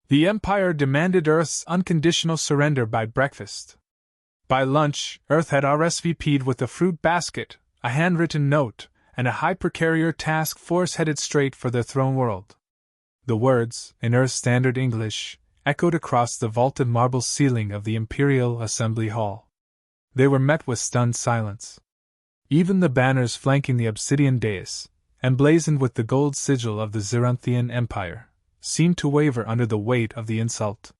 The Empire demanded Earth's unconditional surrender by breakfast. By lunch, Earth had RSVP'd with a fruit basket, a handwritten note, and a hypercarrier task force headed straight for their throne world. The words, in Earth's standard English, echoed across the vaulted marble ceiling of the Imperial Assembly Hall. They were met with stunned silence. Even the banners flanking the obsidian dais, emblazoned with the gold sigil of the Zeranthian Empire, seemed to waver under the weight of the insult.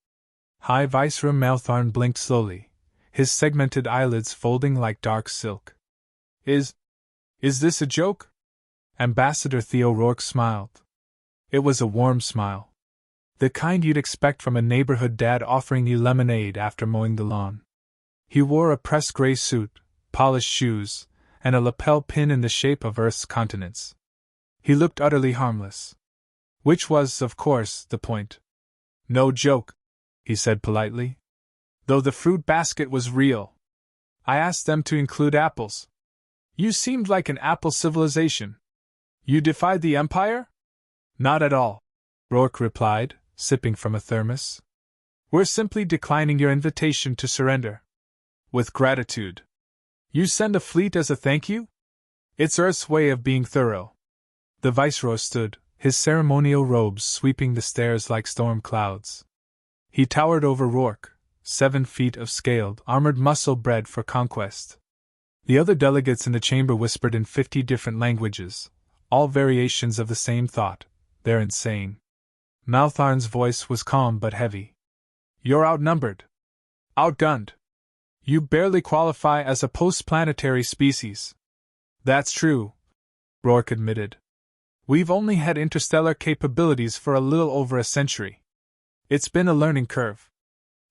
High Viceroy Maltharn blinked slowly, his segmented eyelids folding like dark silk. Is this a joke? Ambassador Theo Rourke smiled. It was a warm smile. The kind you'd expect from a neighborhood dad offering you lemonade after mowing the lawn. He wore a pressed gray suit, polished shoes, and a lapel pin in the shape of Earth's continents. He looked utterly harmless. Which was, of course, the point. No joke, he said politely. Though the fruit basket was real. I asked them to include apples. You seemed like an apple civilization. You defied the Empire? Not at all, Rourke replied, sipping from a thermos. We're simply declining your invitation to surrender. With gratitude. You send a fleet as a thank you? It's Earth's way of being thorough. The Viceroy stood, his ceremonial robes sweeping the stairs like storm clouds. He towered over Rourke, 7 feet of scaled, armored muscle bred for conquest. The other delegates in the chamber whispered in 50 different languages, all variations of the same thought. They're insane. Maltharn's voice was calm but heavy. You're outnumbered. Outgunned. You barely qualify as a post-planetary species. That's true, Rourke admitted. We've only had interstellar capabilities for a little over a century. It's been a learning curve.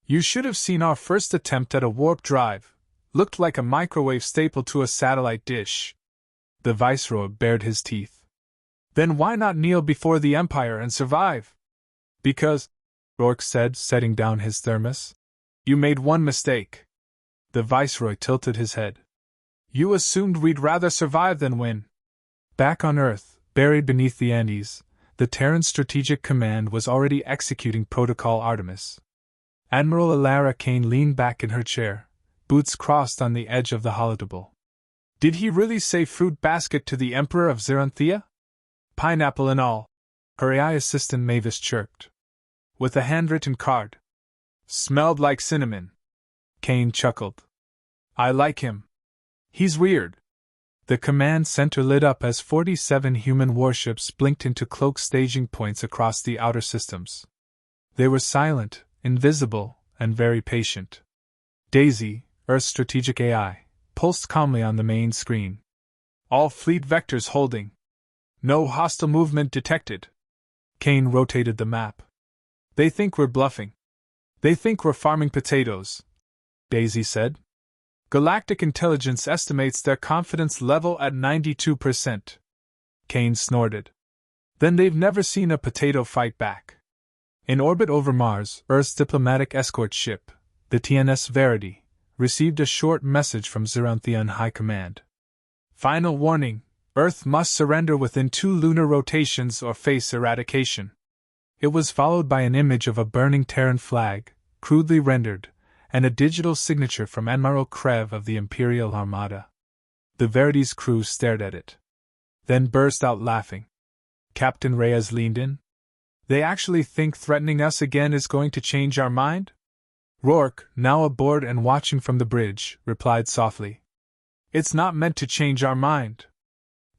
You should have seen our first attempt at a warp drive. Looked like a microwave stapled to a satellite dish. The Viceroy bared his teeth. Then why not kneel before the Empire and survive? Because, Rourke said, setting down his thermos, you made one mistake. The Viceroy tilted his head. You assumed we'd rather survive than win. Back on Earth, buried beneath the Andes, the Terran Strategic Command was already executing Protocol Artemis. Admiral Alara Kane leaned back in her chair, boots crossed on the edge of the holotable. Did he really say fruit basket to the Emperor of Zeranthia? Pineapple and all, her AI assistant Mavis chirped. With a handwritten card. Smelled like cinnamon. Kane chuckled. I like him. He's weird. The command center lit up as 47 human warships blinked into cloaked staging points across the outer systems. They were silent, invisible, and very patient. Daisy, Earth's strategic AI, pulsed calmly on the main screen. All fleet vectors holding. No hostile movement detected. Kane rotated the map. They think we're bluffing. They think we're farming potatoes, Daisy said. Galactic Intelligence estimates their confidence level at 92%. Kane snorted. Then they've never seen a potato fight back. In orbit over Mars, Earth's diplomatic escort ship, the TNS Verity, received a short message from Zeranthian High Command. Final warning, Earth must surrender within 2 lunar rotations or face eradication. It was followed by an image of a burning Terran flag, crudely rendered, and a digital signature from Admiral Krev of the Imperial Armada. The Verity's crew stared at it. Then burst out laughing. Captain Reyes leaned in. They actually think threatening us again is going to change our mind? Rourke, now aboard and watching from the bridge, replied softly. It's not meant to change our mind.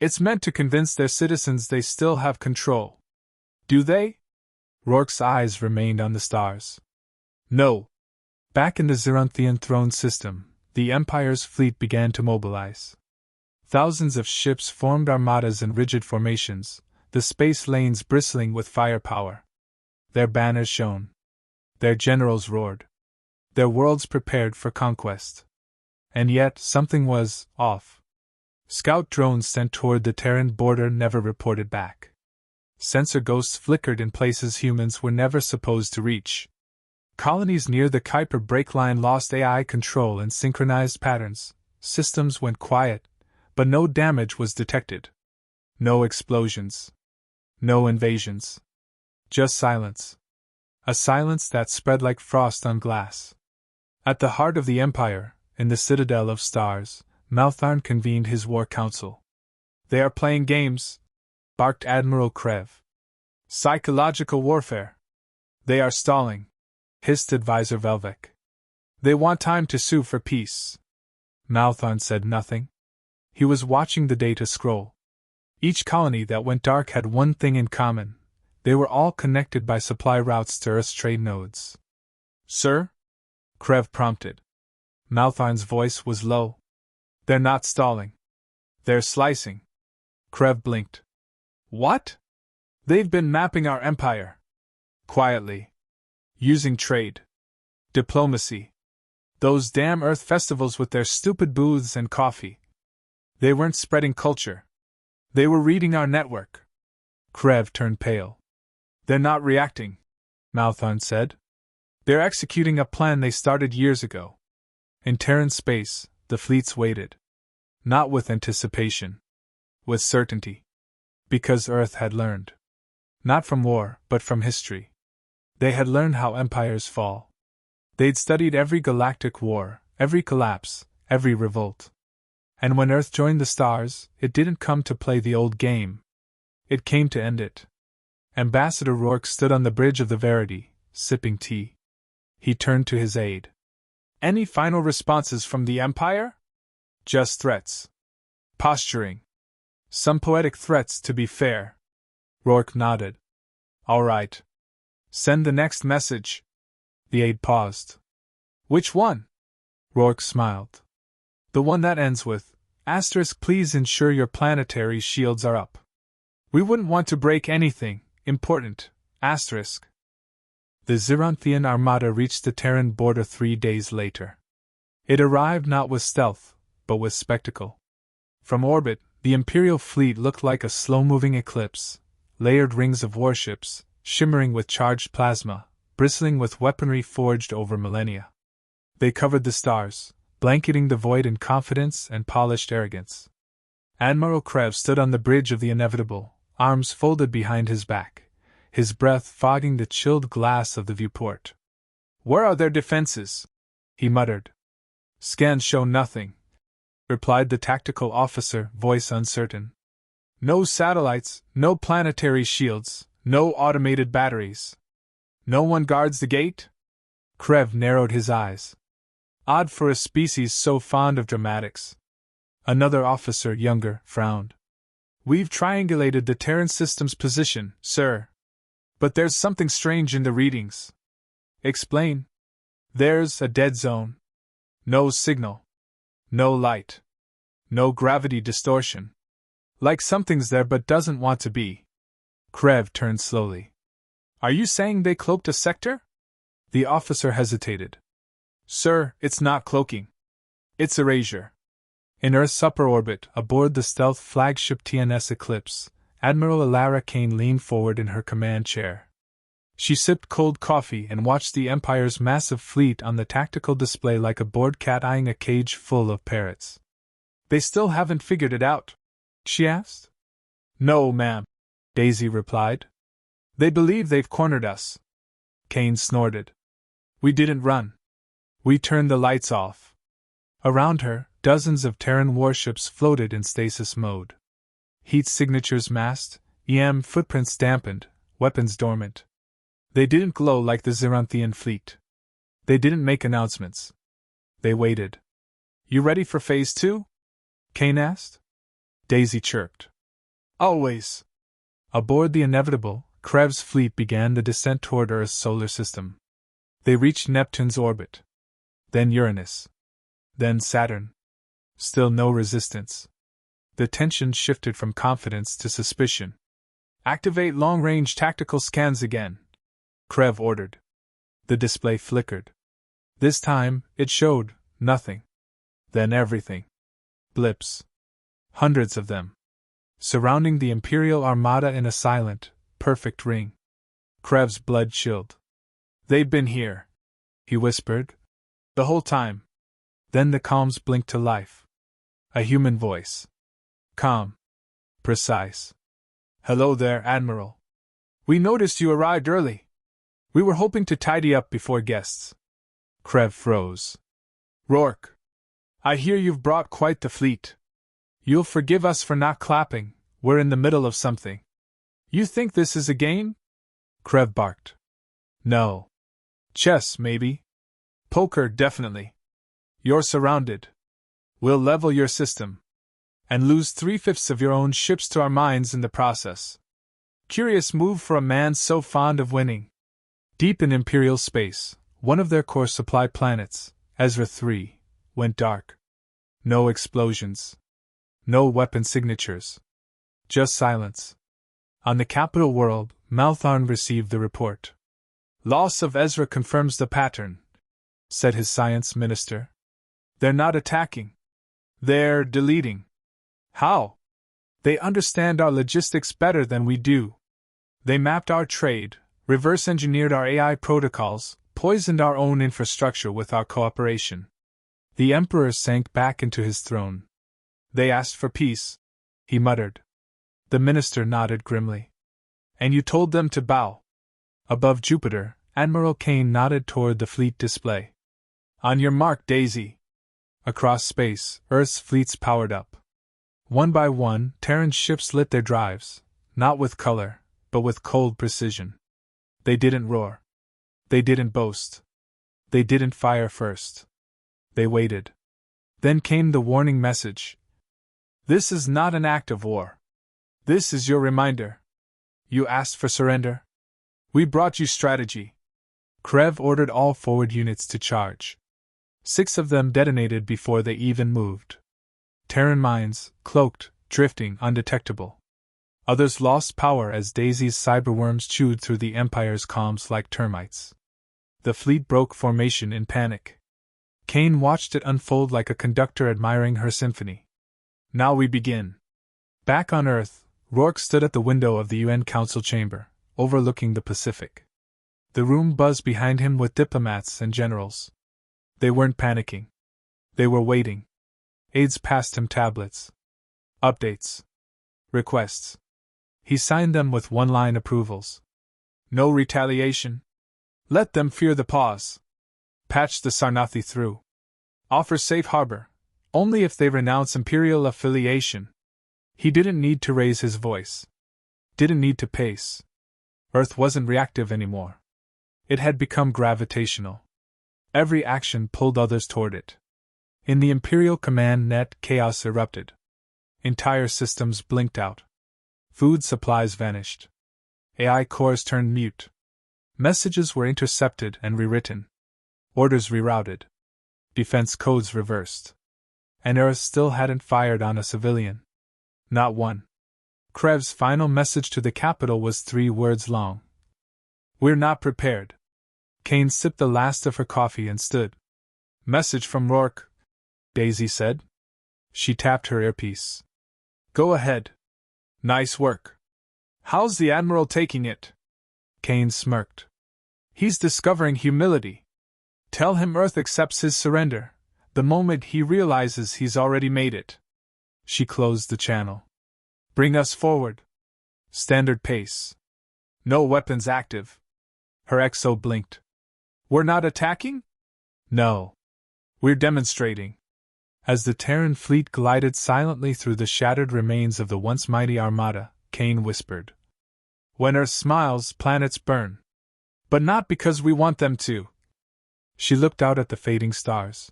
It's meant to convince their citizens they still have control. Do they? Rourke's eyes remained on the stars. No. Back in the Zeranthian throne system, the Empire's fleet began to mobilize. Thousands of ships formed armadas in rigid formations, the space lanes bristling with firepower. Their banners shone. Their generals roared. Their worlds prepared for conquest. And yet, something was off. Scout drones sent toward the Terran border never reported back. Sensor ghosts flickered in places humans were never supposed to reach. Colonies near the Kuiper break line lost AI control in synchronized patterns. Systems went quiet, but no damage was detected. No explosions. No invasions. Just silence. A silence that spread like frost on glass. At the heart of the Empire, in the citadel of stars, Maltharn convened his war council. "They are playing games," barked Admiral Krev. "Psychological warfare." "They are stalling," hissed Advisor Velvek. "They want time to sue for peace." Maltharn said nothing. He was watching the data scroll. Each colony that went dark had one thing in common: they were all connected by supply routes to Earth's trade nodes. "Sir?" Krev prompted. Maltharn's voice was low. "They're not stalling. They're slicing." Krev blinked. "What?" "They've been mapping our empire. Quietly. Using trade. Diplomacy. Those damn Earth festivals with their stupid booths and coffee. They weren't spreading culture. They were reading our network." Krev turned pale. "They're not reacting," Maltharn said. "They're executing a plan they started years ago." In Terran space, the fleets waited. Not with anticipation. With certainty. Because Earth had learned. Not from war, but from history. They had learned how empires fall. They'd studied every galactic war, every collapse, every revolt. And when Earth joined the stars, it didn't come to play the old game. It came to end it. Ambassador Rourke stood on the bridge of the Verity, sipping tea. He turned to his aide. "Any final responses from the Empire?" "Just threats. Posturing. Some poetic threats, to be fair." Rourke nodded. "All right. Send the next message." The aide paused. "Which one?" Rourke smiled. "The one that ends with, *Please ensure your planetary shields are up. We wouldn't want to break anything important, *. The Xeronthian armada reached the Terran border 3 days later. It arrived not with stealth, but with spectacle. From orbit, the Imperial fleet looked like a slow-moving eclipse, layered rings of warships, shimmering with charged plasma, bristling with weaponry forged over millennia. They covered the stars, blanketing the void in confidence and polished arrogance. Admiral Krev stood on the bridge of the inevitable, arms folded behind his back, his breath fogging the chilled glass of the viewport. "Where are their defenses?" he muttered. "Scans show nothing," replied the tactical officer, voice uncertain. "No satellites, no planetary shields, no automated batteries. No one guards the gate?" Krev narrowed his eyes. Odd for a species so fond of dramatics. Another officer, younger, frowned. "We've triangulated the Terran system's position, sir. But there's something strange in the readings." "Explain." "There's a dead zone. No signal. No light. No gravity distortion. Like something's there but doesn't want to be." Krev turned slowly. "Are you saying they cloaked a sector?" The officer hesitated. "Sir, it's not cloaking. It's erasure." In Earth's upper orbit, aboard the stealth flagship TNS Eclipse, Admiral Alara Kane leaned forward in her command chair. She sipped cold coffee and watched the Empire's massive fleet on the tactical display like a bored cat eyeing a cage full of parrots. "They still haven't figured it out?" she asked. "No, ma'am," Daisy replied. "They believe they've cornered us." Kane snorted. "We didn't run. We turned the lights off." Around her, dozens of Terran warships floated in stasis mode. Heat signatures masked, EM footprints dampened, weapons dormant. They didn't glow like the Xeronthian fleet. They didn't make announcements. They waited. "You ready for Phase 2? Kane asked. Daisy chirped. "Always." Aboard the Inevitable, Krev's fleet began the descent toward Earth's solar system. They reached Neptune's orbit. Then Uranus. Then Saturn. Still no resistance. The tension shifted from confidence to suspicion. "Activate long-range tactical scans again," Krev ordered. The display flickered. This time, it showed nothing. Then everything. Blips. Hundreds of them. Surrounding the Imperial Armada in a silent, perfect ring. Krev's blood chilled. "They've been here," he whispered. "The whole time." Then the comms blinked to life. A human voice. Calm. Precise. "Hello there, Admiral. We noticed you arrived early." We were hoping to tidy up before guests. Krev froze. Rourke. I hear you've brought quite the fleet. You'll forgive us for not clapping, we're in the middle of something. You think this is a game? Krev barked. No. Chess, maybe. Poker, definitely. You're surrounded. We'll level your system. And lose 3/5 of your own ships to our mines in the process. Curious move for a man so fond of winning. Deep in Imperial space, one of their core supply planets, Ezra III, went dark. No explosions. No weapon signatures. Just silence. On the capital world, Maltharn received the report. Loss of Ezra confirms the pattern, said his science minister. They're not attacking. They're deleting. How? They understand our logistics better than we do. They mapped our trade, reverse-engineered our AI protocols, poisoned our own infrastructure with our cooperation. The Emperor sank back into his throne. They asked for peace, he muttered. The minister nodded grimly. And you told them to bow. Above Jupiter, Admiral Kane nodded toward the fleet display. On your mark, Daisy. Across space, Earth's fleets powered up. One by one, Terran ships lit their drives, not with color, but with cold precision. They didn't roar. They didn't boast. They didn't fire first. They waited. Then came the warning message. This is not an act of war. This is your reminder. You asked for surrender. We brought you strategy. Krev ordered all forward units to charge. 6 of them detonated before they even moved. Terran mines, cloaked, drifting, undetectable. Others lost power as Daisy's cyberworms chewed through the Empire's comms like termites. The fleet broke formation in panic. Kane watched it unfold like a conductor admiring her symphony. Now we begin. Back on Earth, Rourke stood at the window of the UN Council chamber, overlooking the Pacific. The room buzzed behind him with diplomats and generals. They weren't panicking. They were waiting. Aides passed him tablets. Updates. Requests. He signed them with one-line approvals. No retaliation. Let them fear the pause. Patch the Sarnathi through. Offer safe harbor, only if they renounce imperial affiliation. He didn't need to raise his voice. Didn't need to pace. Earth wasn't reactive anymore. It had become gravitational. Every action pulled others toward it. In the Imperial command net, chaos erupted. Entire systems blinked out. Food supplies vanished. AI cores turned mute. Messages were intercepted and rewritten. Orders rerouted. Defense codes reversed. And Earth still hadn't fired on a civilian. Not one. Krev's final message to the capital was 3 words long. We're not prepared. Kane sipped the last of her coffee and stood. Message from Rourke, Daisy said. She tapped her earpiece. Go ahead. Nice work. How's the Admiral taking it? Kane smirked. He's discovering humility. Tell him Earth accepts his surrender, the moment he realizes he's already made it. She closed the channel. Bring us forward. Standard pace. No weapons active. Her XO blinked. We're not attacking? No. We're demonstrating. As the Terran fleet glided silently through the shattered remains of the once mighty armada, Kane whispered. When Earth smiles, planets burn. But not because we want them to. She looked out at the fading stars.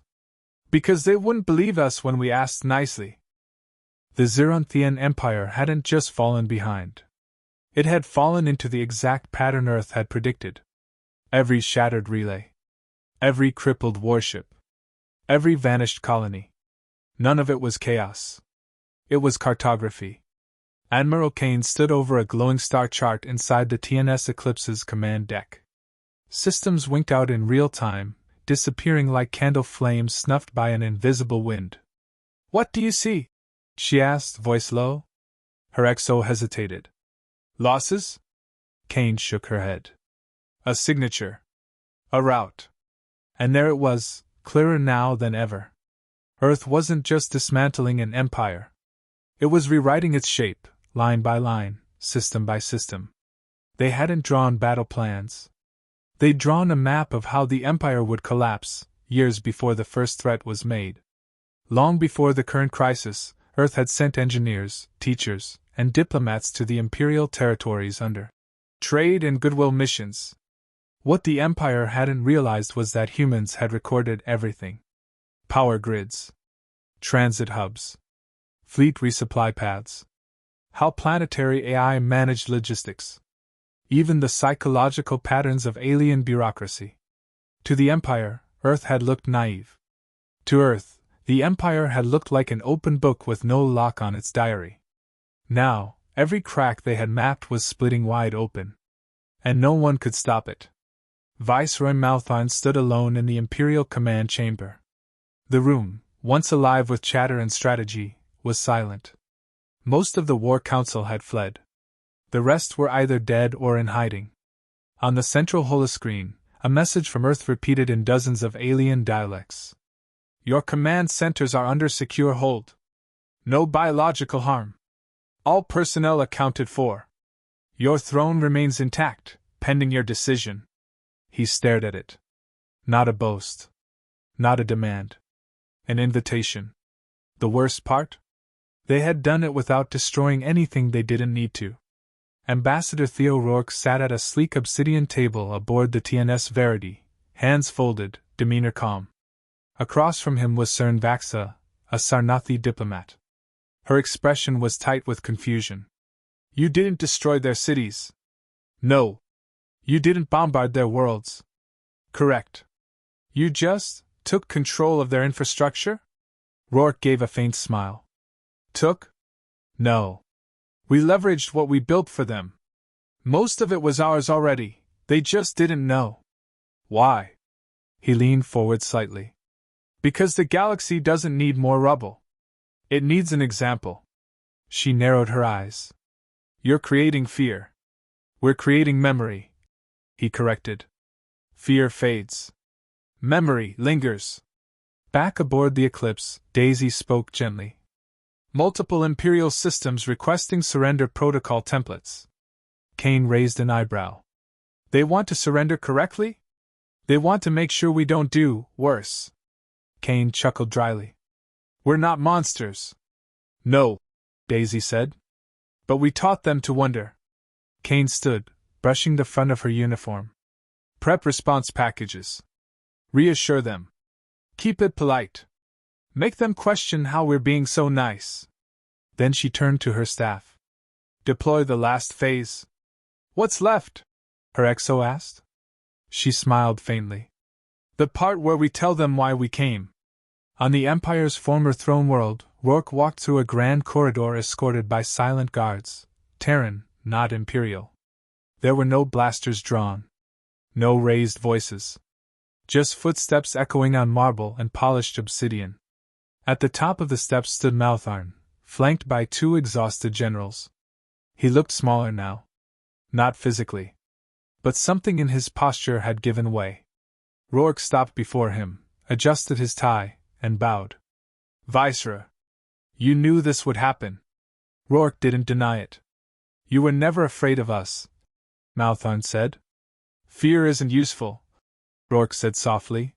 Because they wouldn't believe us when we asked nicely. The Xeronthian Empire hadn't just fallen behind. It had fallen into the exact pattern Earth had predicted. Every shattered relay. Every crippled warship. Every vanished colony. None of it was chaos. It was cartography. Admiral Kane stood over a glowing star chart inside the TNS Eclipse's command deck. Systems winked out in real time, disappearing like candle flames snuffed by an invisible wind. What do you see? She asked, voice low. Her XO hesitated. Losses? Kane shook her head. A signature. A route. And there it was, clearer now than ever. Earth wasn't just dismantling an empire. It was rewriting its shape, line by line, system by system. They hadn't drawn battle plans. They'd drawn a map of how the Empire would collapse, years before the first threat was made. Long before the current crisis, Earth had sent engineers, teachers, and diplomats to the Imperial territories under trade and goodwill missions. What the Empire hadn't realized was that humans had recorded everything: power grids, transit hubs, fleet resupply paths, how planetary AI managed logistics, even the psychological patterns of alien bureaucracy. To the Empire, Earth had looked naive. To Earth, the Empire had looked like an open book with no lock on its diary. Now, every crack they had mapped was splitting wide open. And no one could stop it. Viceroy Malthorn stood alone in the Imperial command chamber. The room, once alive with chatter and strategy, was silent. Most of the War Council had fled. The rest were either dead or in hiding. On the central holoscreen, a message from Earth repeated in dozens of alien dialects. Your command centers are under secure hold. No biological harm. All personnel accounted for. Your throne remains intact, pending your decision. He stared at it. Not a boast. Not a demand. An invitation. The worst part? They had done it without destroying anything they didn't need to. Ambassador Theo Rourke sat at a sleek obsidian table aboard the TNS Verity, hands folded, demeanor calm. Across from him was Cern Vaxa, a Sarnathi diplomat. Her expression was tight with confusion. You didn't destroy their cities. No. You didn't bombard their worlds. Correct. You just took control of their infrastructure? Rourke gave a faint smile. Took? No. We leveraged what we built for them. Most of it was ours already, they just didn't know. Why? He leaned forward slightly. Because the galaxy doesn't need more rubble. It needs an example. She narrowed her eyes. You're creating fear. We're creating memory, he corrected. Fear fades. Memory lingers. Back aboard the Eclipse, Daisy spoke gently. Multiple Imperial systems requesting surrender protocol templates. Kane raised an eyebrow. They want to surrender correctly? They want to make sure we don't do worse. Kane chuckled dryly. We're not monsters. No, Daisy said. But we taught them to wonder. Kane stood, brushing the front of her uniform. Prep response packages. Reassure them. Keep it polite. Make them question how we're being so nice. Then she turned to her staff. Deploy the last phase. What's left? Her XO asked. She smiled faintly. The part where we tell them why we came. On the Empire's former throne world, Rourke walked through a grand corridor escorted by silent guards, Terran, not Imperial. There were no blasters drawn. No raised voices. Just footsteps echoing on marble and polished obsidian. At the top of the steps stood Malthorn, flanked by two exhausted generals. He looked smaller now. Not physically. But something in his posture had given way. Rourke stopped before him, adjusted his tie, and bowed. Viceroy. You knew this would happen. Rourke didn't deny it. You were never afraid of us, Malthorn said. Fear isn't useful, Rourke said softly.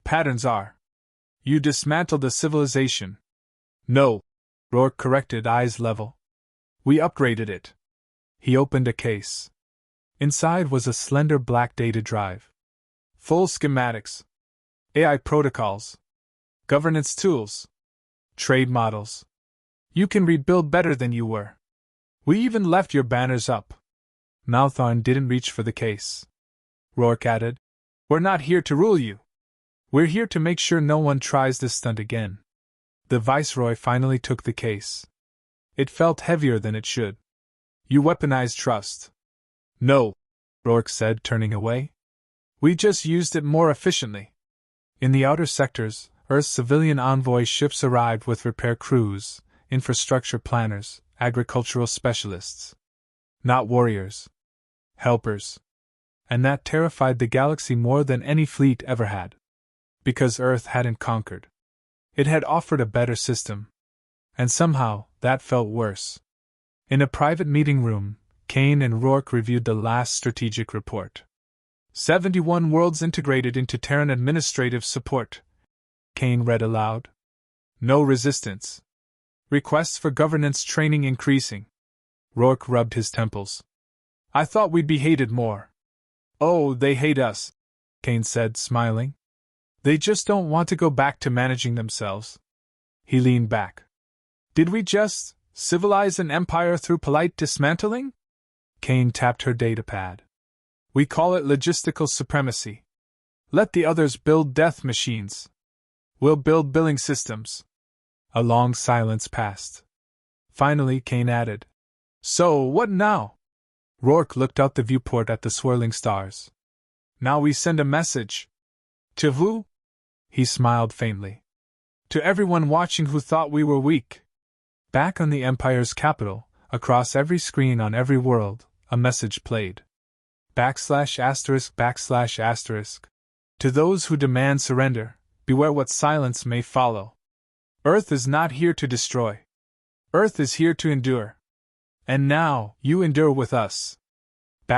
Patterns are. You dismantled the civilization. No, Rourke corrected, eyes level. We upgraded it. He opened a case. Inside was a slender black data drive. Full schematics. AI protocols. Governance tools. Trade models. You can rebuild better than you were. We even left your banners up. Malthorn didn't reach for the case. Rourke added, We're not here to rule you. We're here to make sure no one tries this stunt again. The Viceroy finally took the case. It felt heavier than it should. You weaponized trust. No, Rourke said, turning away. We just used it more efficiently. In the outer sectors, Earth's civilian envoy ships arrived with repair crews, infrastructure planners, agricultural specialists. Not warriors. Helpers. And that terrified the galaxy more than any fleet ever had. Because Earth hadn't conquered. It had offered a better system. And somehow, that felt worse. In a private meeting room, Kane and Rourke reviewed the last strategic report. 71 worlds integrated into Terran administrative support. Kane read aloud. No resistance. Requests for governance training increasing. Rourke rubbed his temples. I thought we'd be hated more. Oh, they hate us, Kane said, smiling. They just don't want to go back to managing themselves. He leaned back. Did we just civilize an empire through polite dismantling? Kane tapped her datapad. We call it logistical supremacy. Let the others build death machines. We'll build billing systems. A long silence passed. Finally, Kane added, So, what now? Rourke looked out the viewport at the swirling stars. Now we send a message. To who? He smiled faintly. To everyone watching who thought we were weak. Back on the Empire's capital, across every screen on every world, a message played. /**. To those who demand surrender, beware what silence may follow. Earth is not here to destroy. Earth is here to endure. And now, you endure with us. /**.